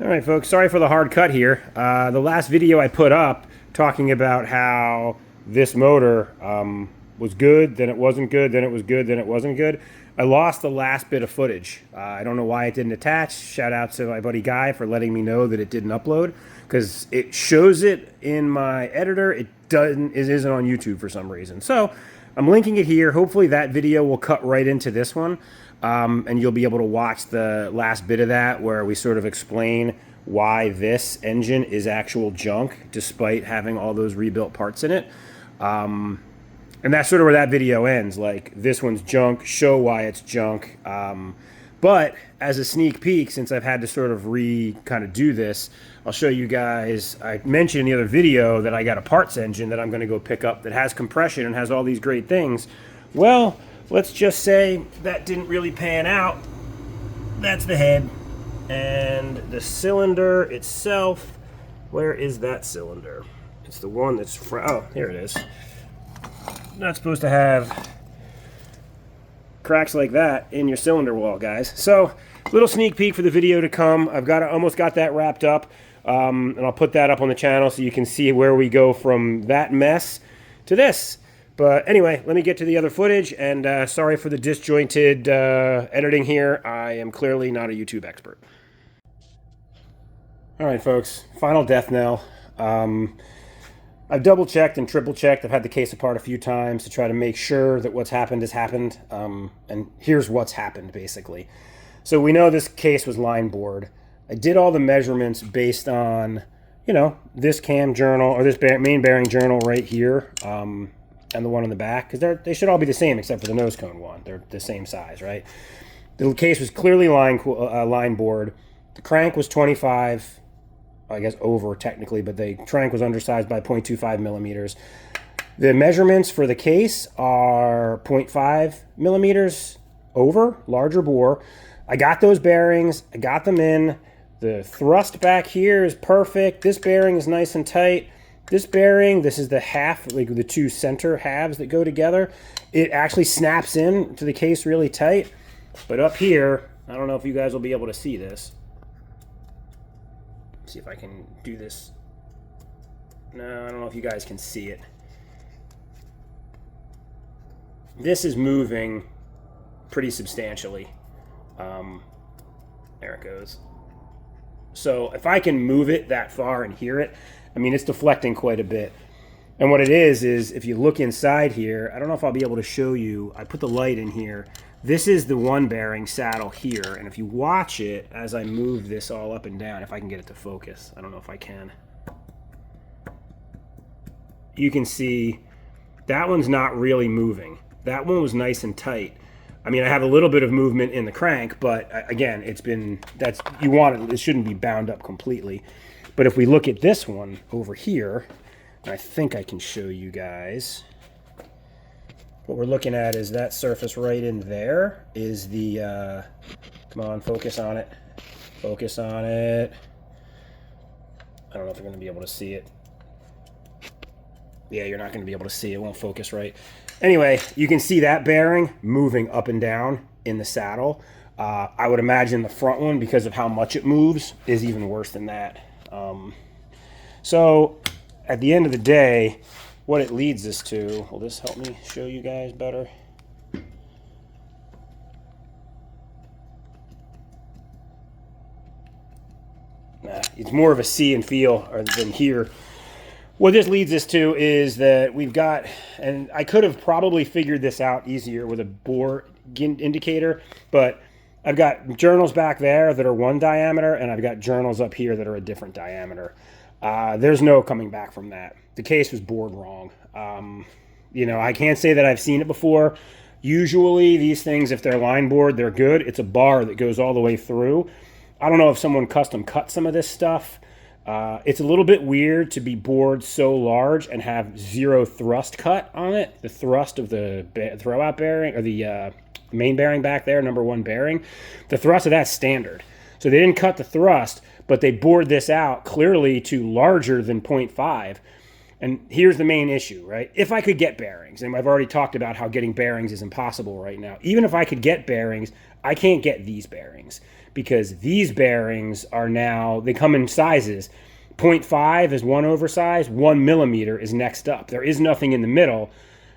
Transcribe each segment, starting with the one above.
All right, folks, sorry for the hard cut here. The last video I put up talking about how this motor was good, then it wasn't good, then it was good, then it wasn't good. I lost the last bit of footage. I don't know why it didn't attach. Shout out to my buddy Guy for letting me know that it didn't upload, because it shows it in my editor. It isn't on YouTube for some reason. So I'm linking it here. Hopefully that video will cut right into this one. And you'll be able to watch the last bit of that where we sort of explain why this engine is actual junk despite having all those rebuilt parts in it. And that's sort of where that video ends. Like, this one's junk, show why it's junk. But as a sneak peek, since I've had to sort of kind of do this, I'll show you guys. I mentioned in the other video that I got a parts engine that I'm going to go pick up that has compression and has all these great things. Well, let's just say that didn't really pan out. That's the head. And the cylinder itself, where is that cylinder? It's the one that's, oh, here it is. Not supposed to have cracks like that in your cylinder wall, guys. So, little sneak peek for the video to come. Almost got that wrapped up. And I'll put that up on the channel so you can see where we go from that mess to this. But anyway, let me get to the other footage, and sorry for the disjointed editing here. I am clearly not a YouTube expert. All right, folks, final death knell. I've double-checked and triple-checked. I've had the case apart a few times to try to make sure that what's happened has happened. And here's what's happened, basically. So we know this case was line bored. I did all the measurements based on, you know, this cam journal, or this main bearing journal right here. And the one on the back, because they should all be the same except for the nose cone one. They're the same size, right? The case was clearly line bored. The crank was 25, I guess over technically, but the crank was undersized by 0.25 millimeters. The measurements for the case are 0.5 millimeters over, larger bore. I got those bearings. I got them in. The thrust back here is perfect. This bearing is nice and tight. This bearing, this is the half, like the two center halves that go together. It actually snaps in to the case really tight. But up here, I don't know if you guys will be able to see this. See if I can do this. No, I don't know if you guys can see it. This is moving pretty substantially. There it goes. So if I can move it that far and hear it, I mean, it's deflecting quite a bit. And what it is if you look inside here, I don't know if I'll be able to show you. I put the light in here. This is the one bearing saddle here. And if you watch it as I move this all up and down, if I can get it to focus, I don't know if I can. You can see that one's not really moving. That one was nice and tight. I mean, I have a little bit of movement in the crank, but again, you want it shouldn't be bound up completely. But if we look at this one over here, I think I can show you guys. What we're looking at is that surface right in there is the, come on, focus on it. Focus on it. I don't know if you're going to be able to see it. Yeah, you're not going to be able to see it. It won't focus right. Anyway, you can see that bearing moving up and down in the saddle. I would imagine the front one, because of how much it moves, is even worse than that. So at the end of the day, what it leads us to, will this help me show you guys better? Nah, it's more of a see and feel than hear. What this leads us to is that we've got, and I could have probably figured this out easier with a bore indicator, but I've got journals back there that are one diameter, and I've got journals up here that are a different diameter. There's no coming back from that. The case was bored wrong. You know, I can't say that I've seen it before. Usually these things, if they're line bored, they're good. It's a bar that goes all the way through. I don't know if someone custom cut some of this stuff. It's a little bit weird to be bored so large and have zero thrust cut on it. The thrust of the throwout bearing, or the main bearing back there, number one bearing, the thrust of that's standard. So they didn't cut the thrust, but they bored this out clearly to larger than 0.5. And here's the main issue, right? If I could get bearings, and I've already talked about how getting bearings is impossible right now. Even if I could get bearings, I can't get these bearings because these bearings are now, they come in sizes. 0.5 is one oversized, 1 millimeter is next up. There is nothing in the middle.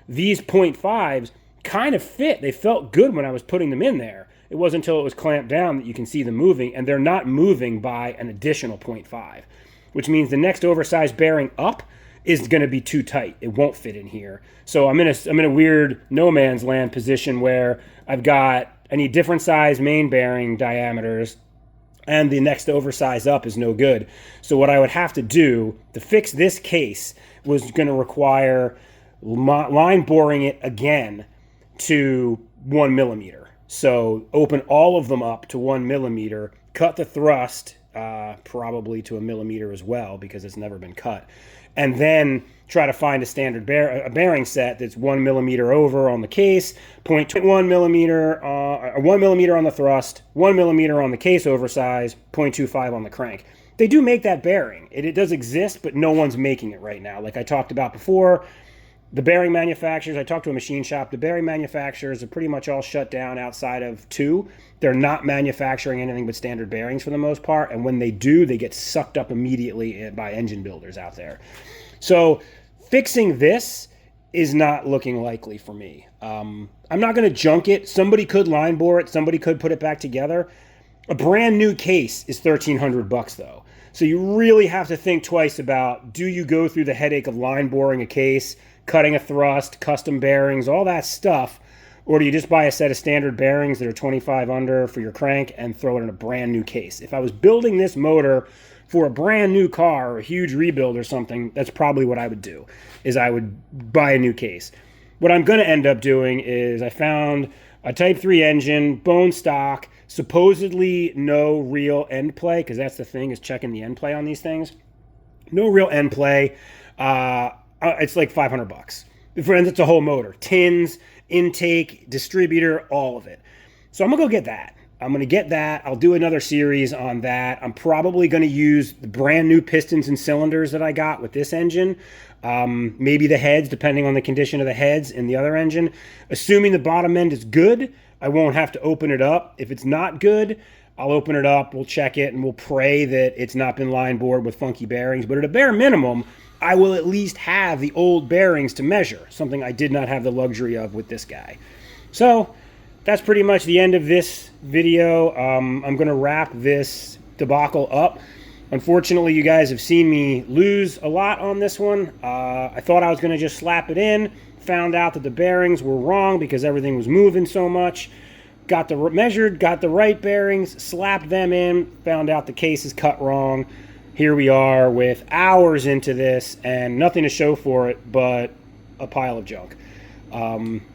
These 0.5s kind of fit. They felt good when I was putting them in there. It wasn't until it was clamped down that you can see them moving, and they're not moving by an additional 0.5, which means the next oversized bearing up is going to be too tight. It won't fit in here. So I'm in a weird no man's land position where I need different size main bearing diameters, and the next oversize up is no good. So what I would have to do to fix this case was going to require line boring it again to 1 millimeter. So open all of them up to 1 millimeter, cut the thrust probably to 1 millimeter as well, because it's never been cut, and then try to find a standard bearing set that's 1 millimeter over on the case, 0.1 millimeter, 1 millimeter on the thrust, 1 millimeter on the case oversize, 0.25 on the crank. They do make that bearing. It does exist, but no one's making it right now. Like I talked about before, the bearing manufacturers, I talked to a machine shop, the bearing manufacturers are pretty much all shut down outside of 2. They're not manufacturing anything but standard bearings for the most part, and when they do, they get sucked up immediately by engine builders out there. So fixing this is not looking likely for me. I'm not going to junk it. Somebody could line bore it. Somebody could put it back together. A brand new case is $1,300 though. So you really have to think twice about, do you go through the headache of line boring a case, cutting a thrust, custom bearings, all that stuff, or do you just buy a set of standard bearings that are 25 under for your crank and throw it in a brand new case? If I was building this motor for a brand new car or a huge rebuild or something, that's probably what I would do, is I would buy a new case. What I'm going to end up doing is I found a Type 3 engine, bone stock, supposedly no real end play, because that's the thing, is checking the end play on these things. No real end play. It's like $500. Friends, it's a whole motor. Tins, intake, distributor, all of it. So I'm going to go get that. I'm going to get that. I'll do another series on that. I'm probably going to use the brand new pistons and cylinders that I got with this engine. Maybe the heads, depending on the condition of the heads in the other engine. Assuming the bottom end is good, I won't have to open it up. If it's not good, I'll open it up, we'll check it, and we'll pray that it's not been line bored with funky bearings. But at a bare minimum, I will at least have the old bearings to measure, something I did not have the luxury of with this guy. So that's pretty much the end of this video. I'm going to wrap this debacle up. Unfortunately, you guys have seen me lose a lot on this one. I thought I was going to just slap it in, found out that the bearings were wrong because everything was moving so much. Got the measured, got the right bearings, slapped them in, found out the case is cut wrong. Here we are with hours into this and nothing to show for it but a pile of junk.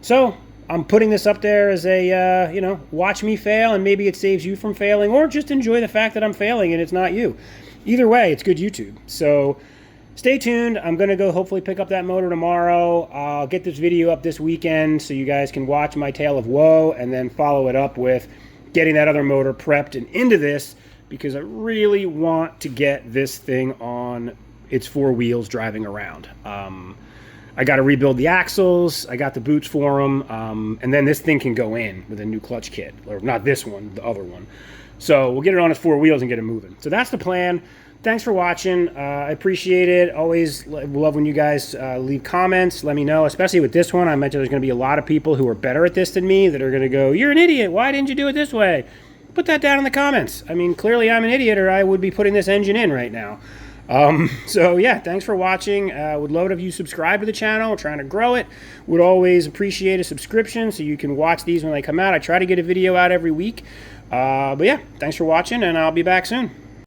So I'm putting this up there as a, watch me fail, and maybe it saves you from failing, or just enjoy the fact that I'm failing and it's not you. Either way, it's good YouTube. So stay tuned. I'm going to go hopefully pick up that motor tomorrow. I'll get this video up this weekend so you guys can watch my tale of woe and then follow it up with getting that other motor prepped and into this, because I really want to get this thing on its 4 wheels driving around. I got to rebuild the axles. I got the boots for them. And then this thing can go in with a new clutch kit. Or not this one, the other one. So we'll get it on its 4 wheels and get it moving. So that's the plan. Thanks for watching. I appreciate it. Always love when you guys leave comments. Let me know, especially with this one. I mentioned there's going to be a lot of people who are better at this than me that are going to go, "You're an idiot. Why didn't you do it this way?" Put that down in the comments. I mean, clearly I'm an idiot, or I would be putting this engine in right now. So yeah, thanks for watching. Would love if you subscribe to the channel. We're trying to grow it. Would always appreciate a subscription so you can watch these when they come out. I try to get a video out every week. But yeah, thanks for watching, and I'll be back soon.